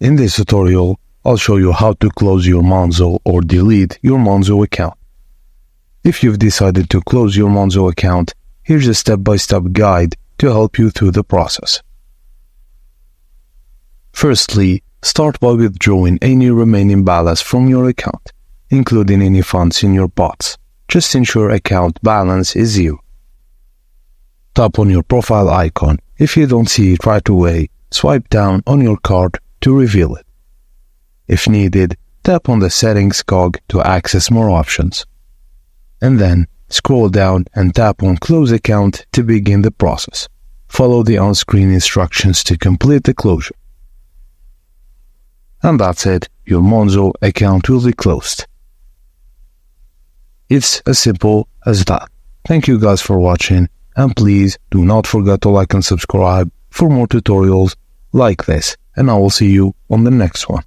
In this tutorial, I'll show you how to close your Monzo or delete your Monzo account. If you've decided to close your Monzo account, here's a step-by-step guide to help you through the process. Firstly, start by withdrawing any remaining balance from your account, including any funds in your pots. Just ensure account balance is zero. Tap on your profile icon. If you don't see it right away, swipe down on your card to reveal it. If needed, tap on the Settings cog to access more options. And then, scroll down and tap on Close Account to begin the process. Follow the on-screen instructions to complete the closure. And that's it, your Monzo account will be closed. It's as simple as that. Thank you guys for watching, and please do not forget to like and subscribe for more tutorials like this, and I will see you on the next one.